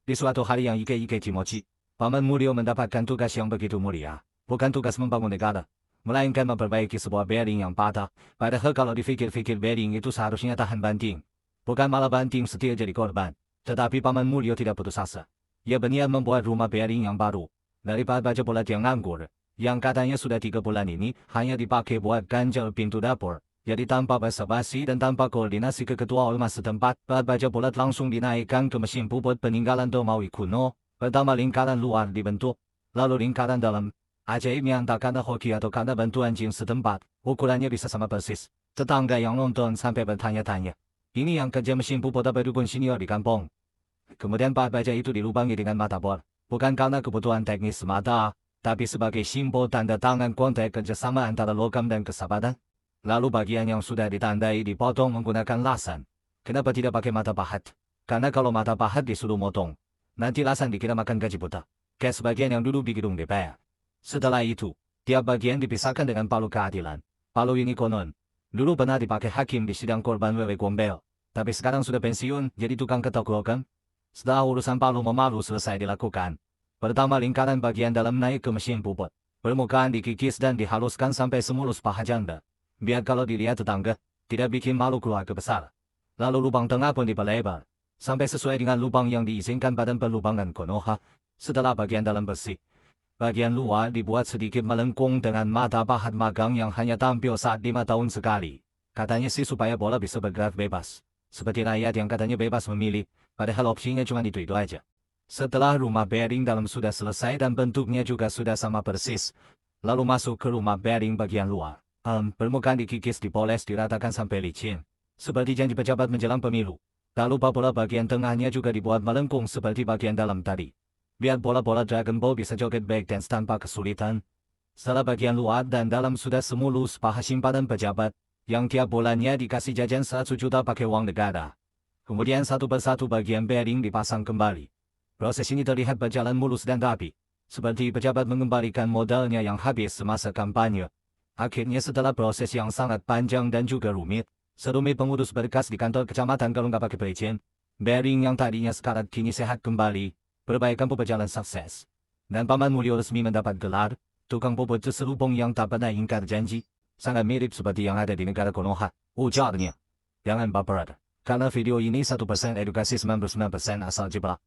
Di suatu hari yang Ike Kimochi, Paman Mulyo mendapatkan tugas yang begitu mulia, bukan tugas membangun negara, melainkan memperbaiki sebuah bearing yang patah. Padahal kalau dipikir-pikir bearing itu seharusnya tahan banting, bukan malah banting setia jadi korban. Tetapi Paman Mulyo tidak putus asa. Ia berniat membuat rumah bearing yang baru, daripada baja bulat yang nganggur, yang katanya sudah 3 bulan ini hanya dipakai buat ganjal pintu dapur. Jadi tanpa basa-basi dan tanpa koordinasi ke ketua ormas setempat, baja bulat langsung dinaikkan ke mesin puput peninggalan Domawi kuno. Pertama lingkaran luar dibentuk, lalu lingkaran dalam. Ajaibnya entah karena hoki atau karena bantuan jin setempat, ukurannya bisa sama persis. Tetangga yang nonton sampai bertanya-tanya, ini yang kerja mesin puput apa dukun senior di kampung? Kemudian baja itu dilubangi dengan mata bor, bukan karena kebutuhan teknis semata, tapi sebagai simbol tanda tangan kontrak kerjasama antara logam dan kesabaran. Lalu bagian yang sudah ditandai dipotong menggunakan lasan. Kenapa tidak pakai mata pahat? Karena kalau mata pahat disuruh motong, nanti lasan dikira makan gaji buta. Kayak sebagian yang dulu di gedung DPR. Setelah itu, tiap bagian dipisahkan dengan palu keadilan. Palu ini konon dulu pernah dipakai hakim di sidang korban Wewe Gombel, tapi sekarang sudah pensiun jadi tukang ketok logam. Setelah urusan palu memalu selesai dilakukan, pertama lingkaran bagian dalam naik ke mesin puput. Permukaan dikikis dan dihaluskan sampai semulus paha janda. Biar kalau dilihat tetangga, tidak bikin malu keluarga besar. Lalu lubang tengah pun diperlebar, sampai sesuai dengan lubang yang diizinkan Badan Perlubangan Konoha. Setelah bagian dalam bersih, bagian luar dibuat sedikit melengkung dengan mata pahat magang yang hanya tampil saat 5 tahun sekali. Katanya sih supaya bola bisa bergerak bebas. Seperti rakyat yang katanya bebas memilih, padahal opsinya cuma itu aja. Setelah rumah bearing dalam sudah selesai dan bentuknya juga sudah sama persis, lalu masuk ke rumah bearing bagian luar. Permukaan dikikis, dipoles, diratakan sampai licin, seperti janji pejabat menjelang pemilu. Tak lupa pula bagian tengahnya juga dibuat melengkung seperti bagian dalam tadi, biar bola-bola Dragon Ball bisa joget back dance tanpa kesulitan. Setelah bagian luar dan dalam sudah semulus paha simpanan pejabat, yang tiap bulannya dikasih jajan 100 juta pakai uang negara. Kemudian satu persatu bagian bearing dipasang kembali. Proses ini terlihat berjalan mulus dan rapi, seperti pejabat mengembalikan modalnya yang habis semasa kampanye. Akhirnya setelah proses yang sangat panjang dan juga rumit, serumit pengurus berkas di kantor kecamatan kalau nggak pakai pelicin, bearing yang tadinya sekarat kini sehat kembali, perbaikan pun berjalan sukses. Dan Paman Mulyo resmi mendapat gelar tukang puput terselubung yang tak pernah ingkar janji, sangat mirip seperti yang ada di negara Konoha, ujarnya. Jangan baper, karena video ini 1% edukasi 99% asal jeplak.